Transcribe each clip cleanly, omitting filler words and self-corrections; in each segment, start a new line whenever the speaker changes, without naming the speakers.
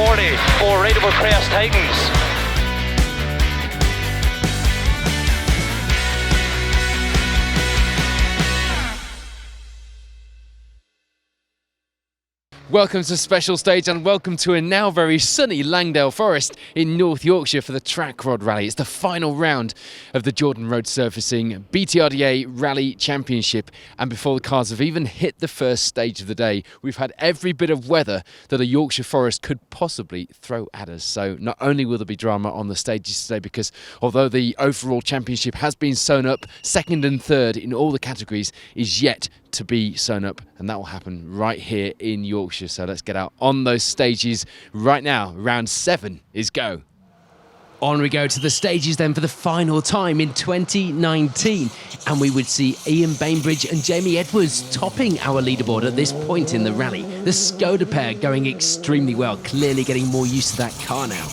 40 for Rateable Crest Titans.
Welcome to Special Stage and welcome to a now very sunny Langdale Forest in North Yorkshire for the Track Rod Rally. It's the final round of the Jordan Road Surfacing BTRDA Rally Championship, and before the cars have even hit the first stage of the day, we've had every bit of weather that a Yorkshire forest could possibly throw at us. So not only will there be drama on the stages today, because although the overall championship has been sewn up, second and third in all the categories is yet to be sewn up, and that will happen right here in Yorkshire. So let's get out on those stages right now. Round 7 is go. On we go to the stages then for the final time in 2019, and we would see Ian Bainbridge and Jamie Edwards topping our leaderboard at this point in the rally. The Skoda pair going extremely well, clearly getting more used to that car now.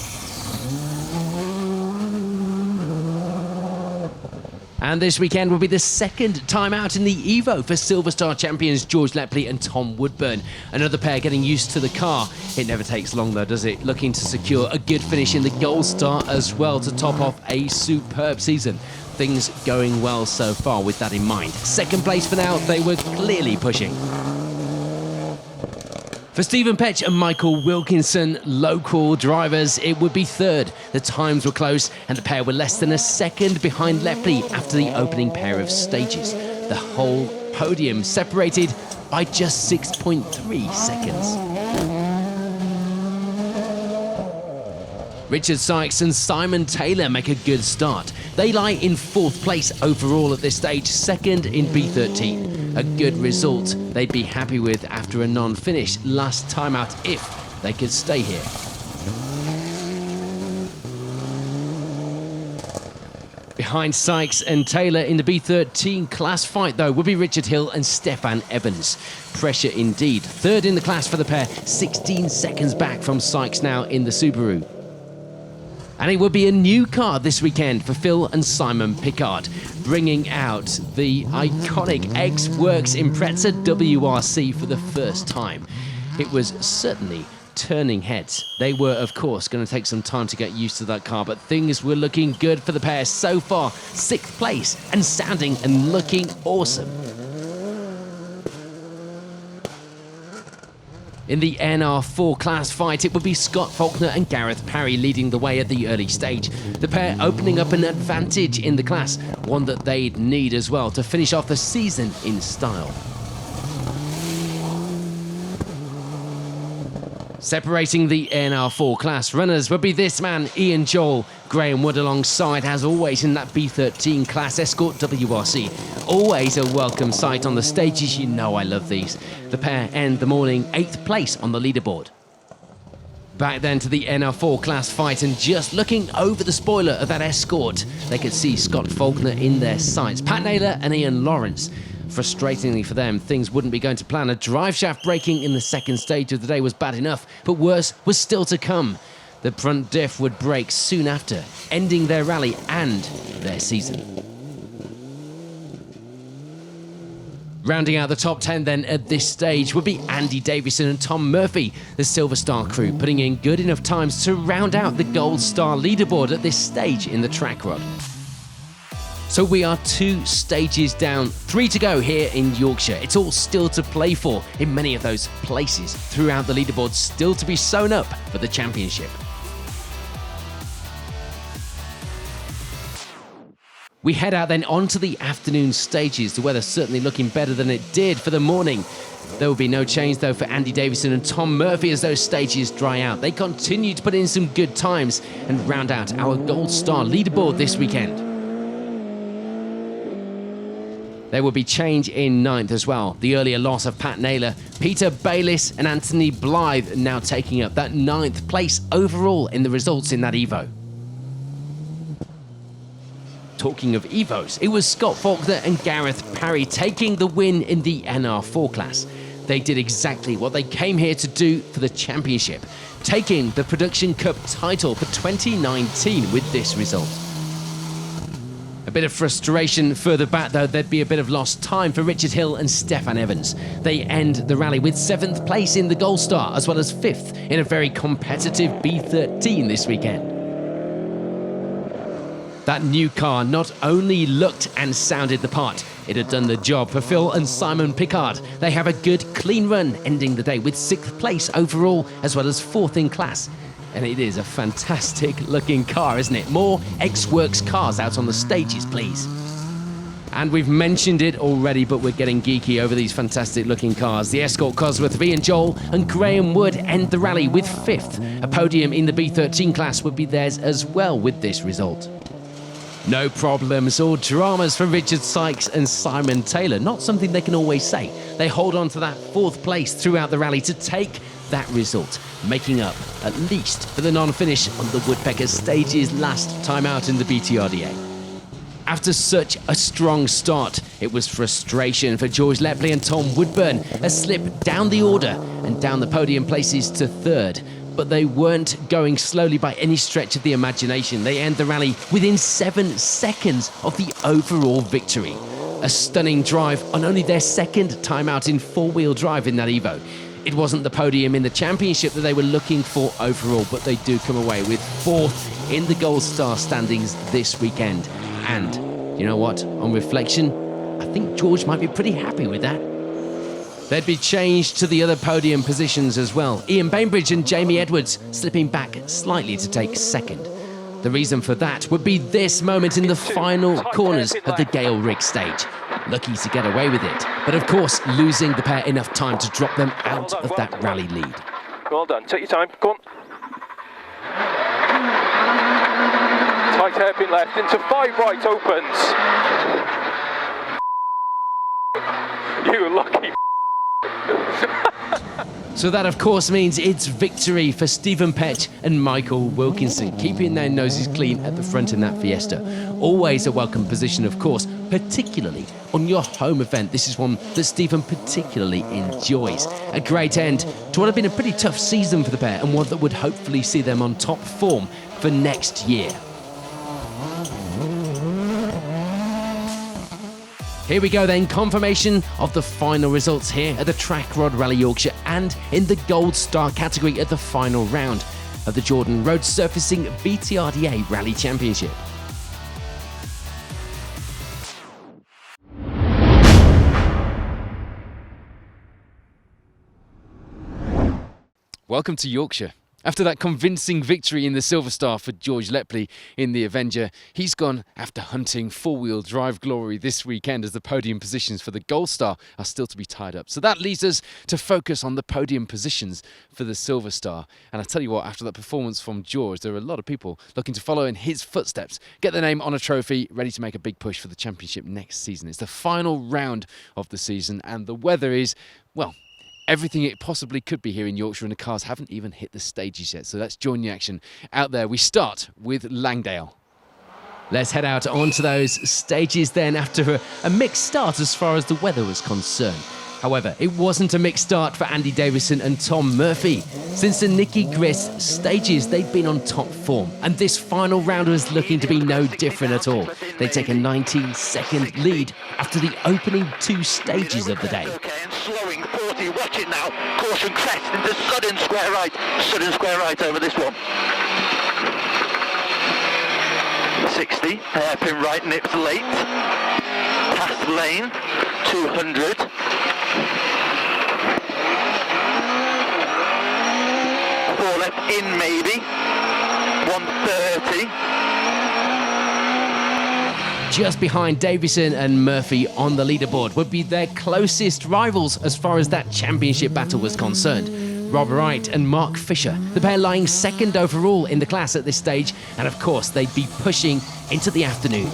And this weekend will be the second time out in the Evo for Silver Star champions George Lepley and Tom Woodburn. Another pair getting used to the car. It never takes long though, does it? Looking to secure a good finish in the Gold Star as well to top off a superb season. Things going well so far with that in mind. Second place for now, they were clearly pushing. For Stephen Petch and Michael Wilkinson, local drivers, it would be third. The times were close and the pair were less than a second behind Lepley after the opening pair of stages. The whole podium separated by just 6.3 seconds. Richard Sykes and Simon Taylor make a good start. They lie in fourth place overall at this stage, second in B13. A good result they'd be happy with after a non-finish last time out if they could stay here. Behind Sykes and Taylor in the B13 class fight though would be Richard Hill and Stefan Evans. Pressure indeed. Third in the class for the pair, 16 seconds back from Sykes now in the Subaru. And it would be a new car this weekend for Phil and Simon Pickard, bringing out the iconic X-Works Impreza WRC for the first time. It was certainly turning heads. They were, of course, going to take some time to get used to that car, but things were looking good for the pair so far. 6th place and sounding and looking awesome. In the NR4 class fight, it would be Scott Faulkner and Gareth Parry leading the way at the early stage. The pair opening up an advantage in the class, one that they'd need as well to finish off the season in style. Separating the NR4 class runners would be this man, Ian Joel. Graham Wood alongside, as always, in that B13 class Escort WRC. Always a welcome sight on the stages, you know I love these. The pair end the morning 8th place on the leaderboard. Back then to the NR4 class fight, and just looking over the spoiler of that Escort, they could see Scott Faulkner in their sights. Pat Naylor and Ian Lawrence. Frustratingly for them, things wouldn't be going to plan. A drive shaft breaking in the second stage of the day was bad enough, but worse was still to come. The front diff would break soon after, ending their rally and their season. Rounding out the top 10 then at this stage would be Andy Davison and Tom Murphy, the Silver Star crew, putting in good enough times to round out the Gold Star leaderboard at this stage in the track rod. So we are 2 stages down, 3 to go here in Yorkshire. It's all still to play for in many of those places throughout the leaderboard, still to be sewn up for the championship. We head out then onto the afternoon stages, the weather certainly looking better than it did for the morning. There will be no change though for Andy Davison and Tom Murphy as those stages dry out. They continue to put in some good times and round out our Gold Star leaderboard this weekend. There will be change in 9th as well. The earlier loss of Pat Naylor, Peter Bayliss and Anthony Blythe now taking up that 9th place overall in the results in that Evo. Talking of Evos, it was Scott Faulkner and Gareth Parry taking the win in the NR4 class. They did exactly what they came here to do for the championship, taking the Production Cup title for 2019 with this result. A bit of frustration further back though. There'd be a bit of lost time for Richard Hill and Stefan Evans. They end the rally with 7th place in the Gold Star, as well as 5th in a very competitive B13 this weekend. That new car not only looked and sounded the part, it had done the job for Phil and Simon Piccard. They have a good, clean run, ending the day with 6th place overall, as well as 4th in class. And it is a fantastic looking car, isn't it? More X-Works cars out on the stages, please. And we've mentioned it already, but we're getting geeky over these fantastic looking cars. The Escort Cosworth V and Joel and Graham Wood end the rally with 5th. A podium in the B13 class would be theirs as well with this result. No problems or dramas for Richard Sykes and Simon Taylor. Not something they can always say. They hold on to that 4th place throughout the rally to take that result, making up, at least for the non-finish on the Woodpecker stage's last time out in the BTRDA. After such a strong start, it was frustration for George Lepley and Tom Woodburn, a slip down the order and down the podium places to 3rd. But they weren't going slowly by any stretch of the imagination. They end the rally within 7 seconds of the overall victory. A stunning drive on only their 2nd time out in 4-wheel drive in that Evo. It wasn't the podium in the championship that they were looking for overall, but they do come away with 4th in the Gold Star standings this weekend. And you know what? On reflection, I think George might be pretty happy with that. There'd be change to the other podium positions as well. Ian Bainbridge and Jamie Edwards slipping back slightly to take 2nd. The reason for that would be this moment in the final corners of the Gale Rig stage. Lucky to get away with it, but of course losing the pair enough time to drop them out of that rally lead.
Well done, take your time, go on. Tight hairpin left into 5 right opens. You lucky.
So that of course means it's victory for Stephen Petch and Michael Wilkinson, keeping their noses clean at the front in that Fiesta. Always a welcome position, of course, particularly on your home event. This is one that Stephen particularly enjoys. A great end to what had been a pretty tough season for the pair, and one that would hopefully see them on top form for next year. Here we go then, confirmation of the final results here at the Track Rod Rally Yorkshire and in the Gold Star category at the final round of the Jordan Road Surfacing BTRDA Rally Championship. Welcome to Yorkshire. After that convincing victory in the Silver Star for George Lepley in the Avenger, he's gone after hunting 4-wheel drive glory this weekend as the podium positions for the Gold Star are still to be tied up. So that leads us to focus on the podium positions for the Silver Star. And I tell you what, after that performance from George, there are a lot of people looking to follow in his footsteps, get their name on a trophy, ready to make a big push for the championship next season. It's the final round of the season and the weather is, well, everything it possibly could be here in Yorkshire, and the cars haven't even hit the stages yet. So let's join the action out there. We start with Langdale. Let's head out onto those stages then after a mixed start as far as the weather was concerned. However, it wasn't a mixed start for Andy Davison and Tom Murphy. Since the Nicky Grist stages, they'd been on top form, and this final round was looking to be no different at all. They take a 19-second lead after the opening 2 stages of the day.
Slowing 40, watch it now. Caution crest into sudden square right. Sudden square right over this one. 60, hairpin right, nips late. Past lane, 200. 4 left in maybe. 130.
Just behind Davison and Murphy on the leaderboard would be their closest rivals as far as that championship battle was concerned. Rob Wright and Mark Fisher, the pair lying 2nd overall in the class at this stage, and of course they'd be pushing into the afternoon.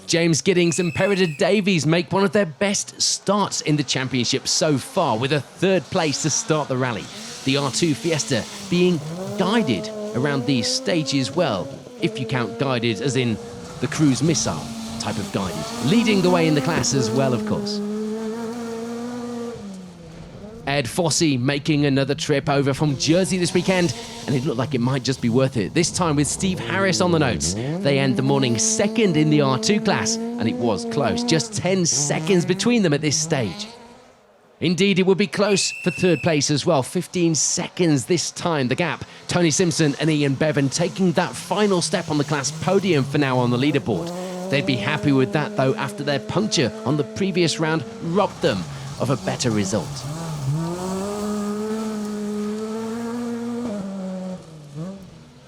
James Giddings and Pereira Davies make one of their best starts in the championship so far, with a 3rd place to start the rally. The R2 Fiesta being guided around these stages well, if you count guided as in the cruise missile type of guided. Leading the way in the class as well, of course. Ed Fossey making another trip over from Jersey this weekend, and it looked like it might just be worth it. This time with Steve Harris on the notes. They end the morning second in the R2 class, and it was close. Just 10 seconds between them at this stage. Indeed, it would be close for third place as well. 15 seconds this time, the gap. Tony Simpson and Ian Bevan taking that final step on the class podium for now on the leaderboard. They'd be happy with that, though, after their puncture on the previous round robbed them of a better result.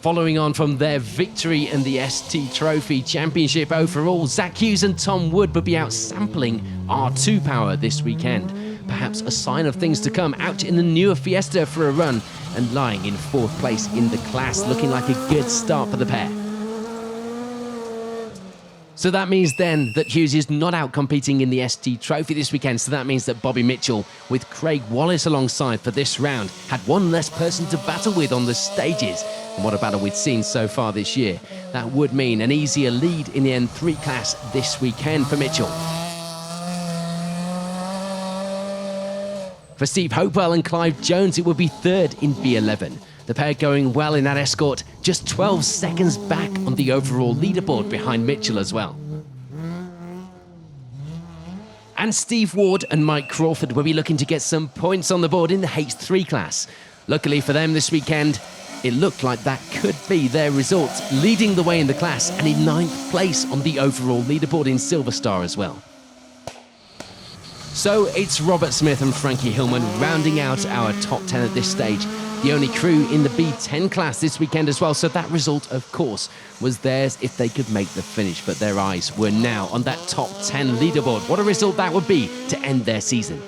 Following on from their victory in the ST Trophy Championship overall, Zach Hughes and Tom Wood will be out sampling R2 power this weekend. Perhaps a sign of things to come, out in the newer Fiesta for a run and lying in fourth place in the class, looking like a good start for the pair. So that means then that Hughes is not out competing in the ST Trophy this weekend, so that means that Bobby Mitchell, with Craig Wallace alongside for this round, had one less person to battle with on the stages. And what a battle we've seen so far this year. That would mean an easier lead in the N3 class this weekend for Mitchell. For Steve Hopewell and Clive Jones, it would be third in B11. The pair going well in that escort, just 12 seconds back on the overall leaderboard behind Mitchell as well. And Steve Ward and Mike Crawford will be looking to get some points on the board in the H3 class. Luckily for them this weekend, it looked like that could be their result, leading the way in the class and in 9th place on the overall leaderboard in Silver Star as well. So it's Robert Smith and Frankie Hillman rounding out our top 10 at this stage. The only crew in the B10 class this weekend as well, so that result, of course, was theirs if they could make the finish, but their eyes were now on that top 10 leaderboard. What a result that would be to end their season.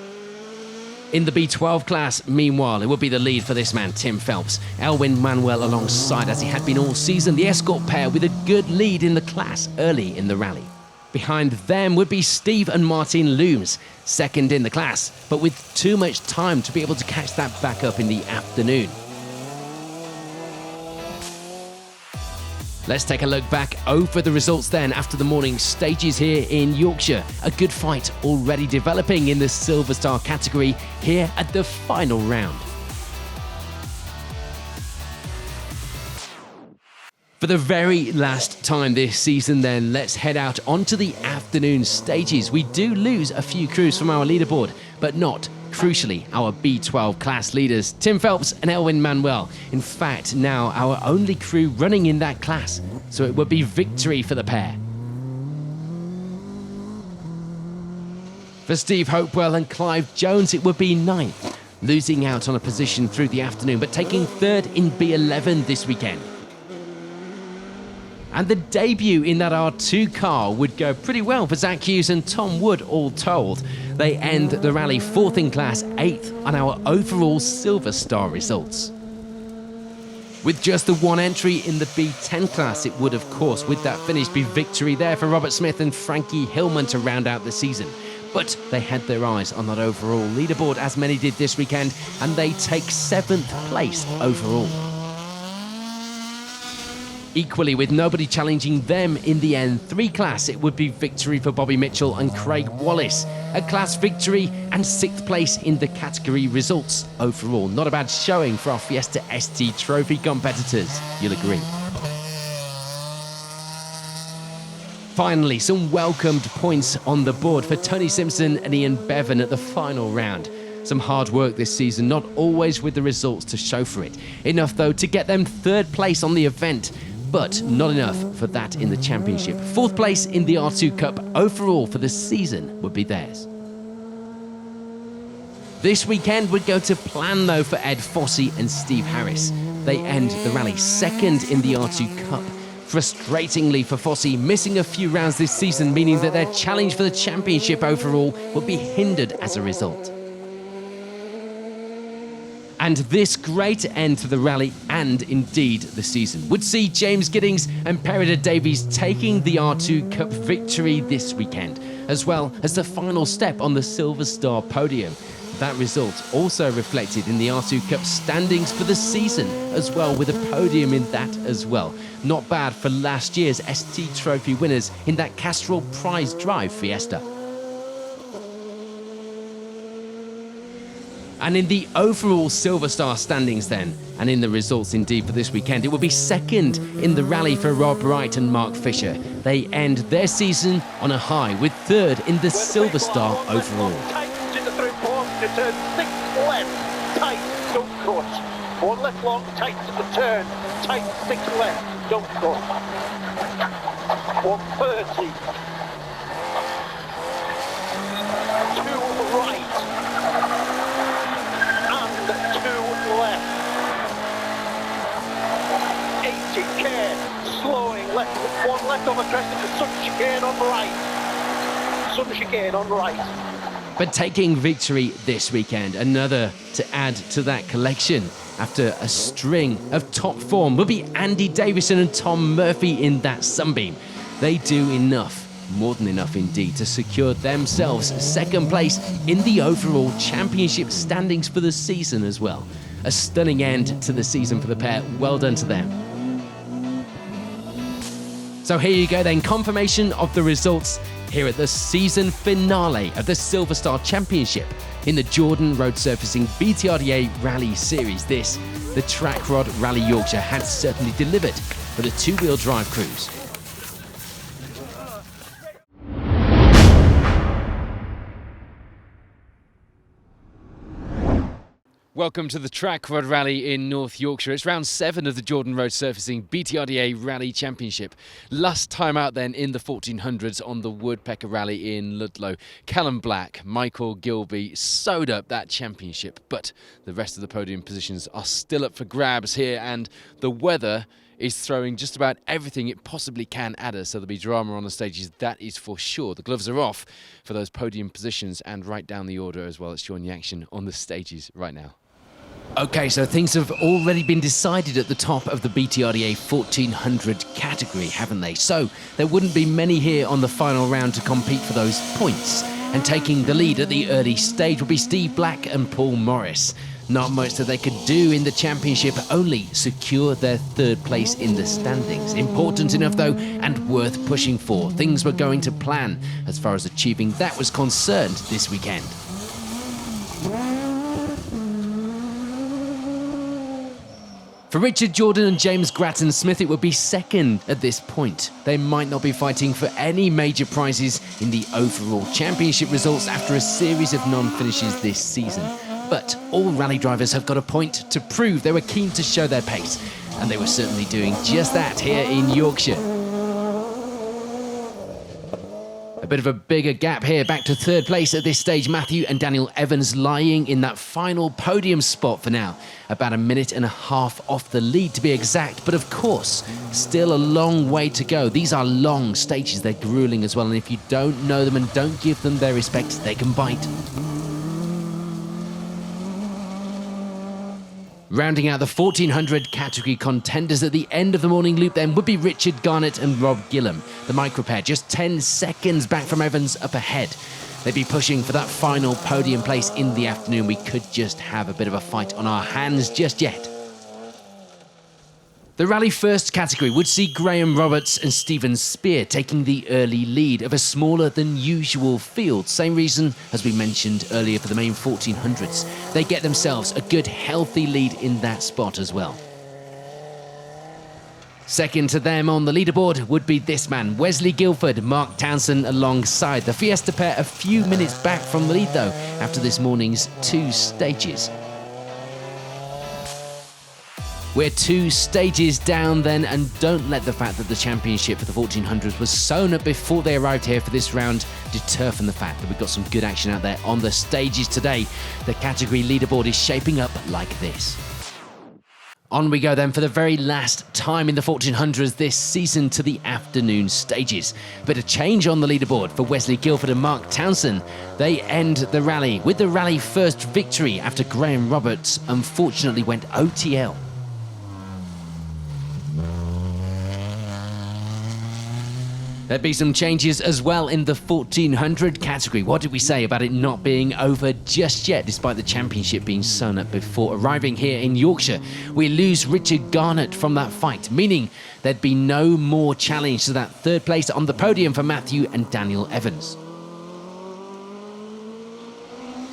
In the B12 class, meanwhile, it would be the lead for this man, Tim Phelps. Elwin Manuel alongside, as he had been all season, the escort pair with a good lead in the class early in the rally. Behind them would be Steve and Martin Looms, second in the class, but with too much time to be able to catch that back up in the afternoon. Let's take a look back over the results then after the morning stages here in Yorkshire. A good fight already developing in the Silver Star category here at the final round. For the very last time this season then, let's head out onto the afternoon stages. We do lose a few crews from our leaderboard, but not, crucially, our B12 class leaders, Tim Phelps and Elwin Manuel. In fact, now our only crew running in that class, so it would be victory for the pair. For Steve Hopewell and Clive Jones, it would be 9th, losing out on a position through the afternoon, but taking 3rd in B11 this weekend. And the debut in that R2 car would go pretty well for Zach Hughes and Tom Wood, all told. They end the rally 4th in class, 8th on our overall Silver Star results. With just the one entry in the B10 class, it would, of course, with that finish, be victory there for Robert Smith and Frankie Hillman to round out the season. But they had their eyes on that overall leaderboard, as many did this weekend, and they take 7th place overall. Equally, with nobody challenging them in the N3 class, it would be victory for Bobby Mitchell and Craig Wallace. A class victory and 6th place in the category results overall. Not a bad showing for our Fiesta ST Trophy competitors, you'll agree. Finally, some welcomed points on the board for Tony Simpson and Ian Bevan at the final round. Some hard work this season, not always with the results to show for it. Enough, though, to get them 3rd place on the event, but not enough for that in the championship. 4th place in the R2 Cup overall for the season would be theirs. This weekend would go to plan, though, for Ed Fossey and Steve Harris. They end the rally 2nd in the R2 Cup. Frustratingly for Fossey, missing a few rounds this season, meaning that their challenge for the championship overall would be hindered as a result. And this great end to the rally and indeed the season would see James Giddings and Perida Davies taking the R2 Cup victory this weekend, as well as the final step on the Silver Star podium. That result also reflected in the R2 Cup standings for the season as well, with a podium in that as well. Not bad for last year's ST Trophy winners in that Castrol Prize Drive Fiesta. And in the overall Silver Star standings then, and in the results indeed for this weekend, it will be second in the rally for Rob Wright and Mark Fisher. They end their season on a high with third in the Silver Star overall.
Tight in the through corner to turn 6 left. Tight, don't cross. 1 left long, tight to the turn. Tight 6 left, don't cross. 130. 2 right. And 2 left. 80k. Slowing left. 1 left over crest into sun chicane on right. Sun chicane on right.
But taking victory this weekend, another to add to that collection after a string of top form will be Andy Davison and Tom Murphy in that Sunbeam. They do enough, more than enough indeed, to secure themselves second place in the overall championship standings for the season as well. A stunning end to the season for the pair. Well done to them. So here you go then, confirmation of the results here at the season finale of the Silver Star Championship in the Jordan Road Surfacing BTRDA Rally Series. This, the Track Rod Rally Yorkshire, had certainly delivered for the two-wheel drive crews. Welcome to the Track Rod Rally in North Yorkshire. It's round 7 of the Jordan Road Surfacing BTRDA Rally Championship. Last time out then in the 1400s on the Woodpecker Rally in Ludlow. Callum Black, Michael Gilby sewed up that championship, but the rest of the podium positions are still up for grabs here, and the weather is throwing just about everything it possibly can at us, so there'll be drama on the stages, that is for sure. The gloves are off for those podium positions and right down the order as well. Let's join the action on the stages right now. Okay, so things have already been decided at the top of the BTRDA 1400 category, haven't they? So there wouldn't be many here on the final round to compete for those points. And taking the lead at the early stage will be Steve Black and Paul Morris. Not much that they could do in the championship, only secure their third place in the standings. Important enough though, and worth pushing for. Things were going to plan as far as achieving that was concerned this weekend. For Richard Jordan and James Grattan Smith, it would be second at this point. They might not be fighting for any major prizes in the overall championship results after a series of non-finishes this season. But all rally drivers have got a point to prove. They were keen to show their pace, and they were certainly doing just that here in Yorkshire. A bit of a bigger gap here, back to third place at this stage. Matthew and Daniel Evans lying in that final podium spot for now. About a minute and a half off the lead to be exact, but of course, still a long way to go. These are long stages, they're grueling as well, and if you don't know them and don't give them their respect, they can bite. Rounding out the 1400 category contenders at the end of the morning loop then would be Richard Garnett and Rob Gillam. The micro pair just 10 seconds back from Evans up ahead. They'd be pushing for that final podium place in the afternoon. We could just have a bit of a fight on our hands just yet. The Rally First category would see Graham Roberts and Stephen Spear taking the early lead of a smaller than usual field. Same reason as we mentioned earlier for the main 1400s. They get themselves a good healthy lead in that spot as well. Second to them on the leaderboard would be this man, Wesley Guilford, Mark Townsend alongside. The Fiesta pair a few minutes back from the lead though after this morning's 2 stages. We're 2 stages down then, and don't let the fact that the championship for the 1400s was sewn up before they arrived here for this round deter from the fact that we've got some good action out there on the stages today. The category leaderboard is shaping up like this. On we go then for the very last time in the 1400s this season to the afternoon stages. Bit of change on the leaderboard for Wesley Guilford and Mark Townsend. They end the rally with the Rally First victory after Graham Roberts unfortunately went OTL. There'd be some changes as well in the 1400 category. What did we say about it not being over just yet, despite the championship being sewn up before arriving here in Yorkshire? We lose Richard Garnett from that fight, meaning there'd be no more challenge to that third place on the podium for Matthew and Daniel Evans.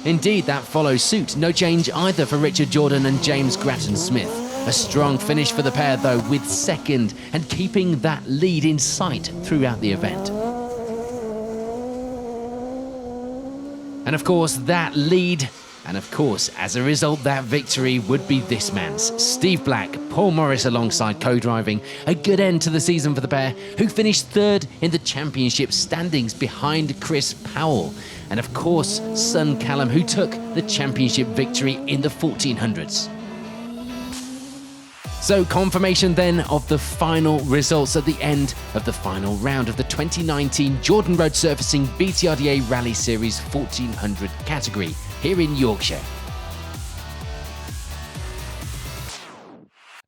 Indeed, that follows suit. No change either for Richard Jordan and James Grattan-Smith. A strong finish for the pair, though, with second and keeping that lead in sight throughout the event. And of course, that lead, and of course, as a result, that victory would be this man's. Steve Black, Paul Morris alongside co-driving. A good end to the season for the pair, who finished third in the championship standings behind Chris Powell. And of course, son Callum, who took the championship victory in the 1400s. So confirmation then of the final results at the end of the final round of the 2019 Jordan Road Surfacing BTRDA Rally Series 1400 category here in Yorkshire.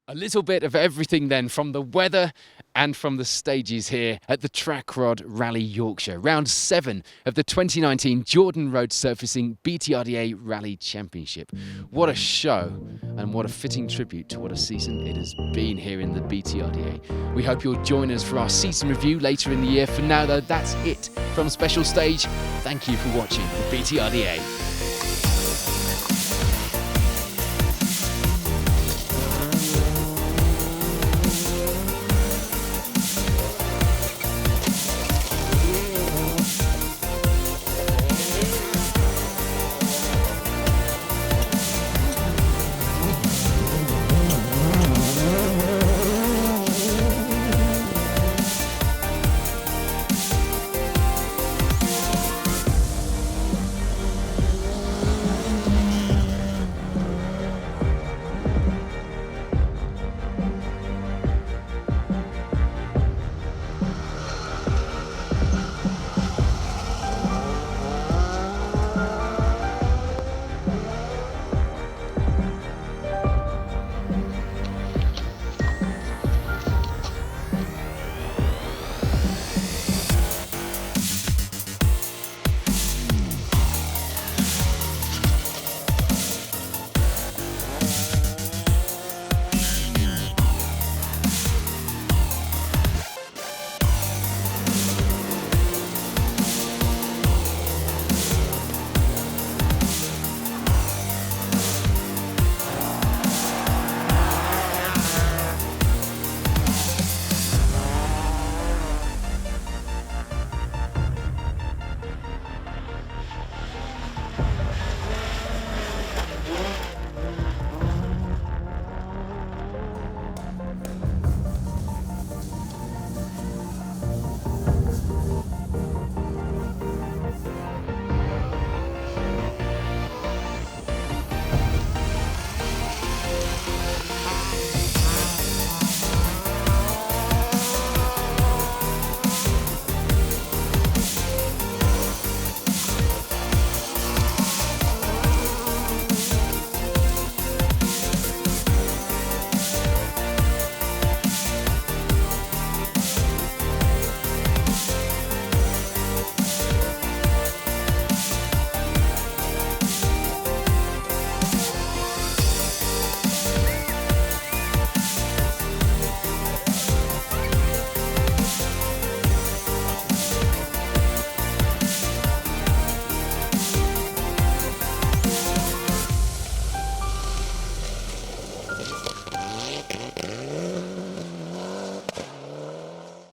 A little bit of everything then from the weather and from the stages here at the Track Rod Rally Yorkshire. Round 7 of the 2019 Jordan Road Surfacing BTRDA Rally Championship. What a show and what a fitting tribute to what a season it has been here in the BTRDA. We hope you'll join us for our season review later in the year. For now though, that's it from Special Stage. Thank you for watching the BTRDA.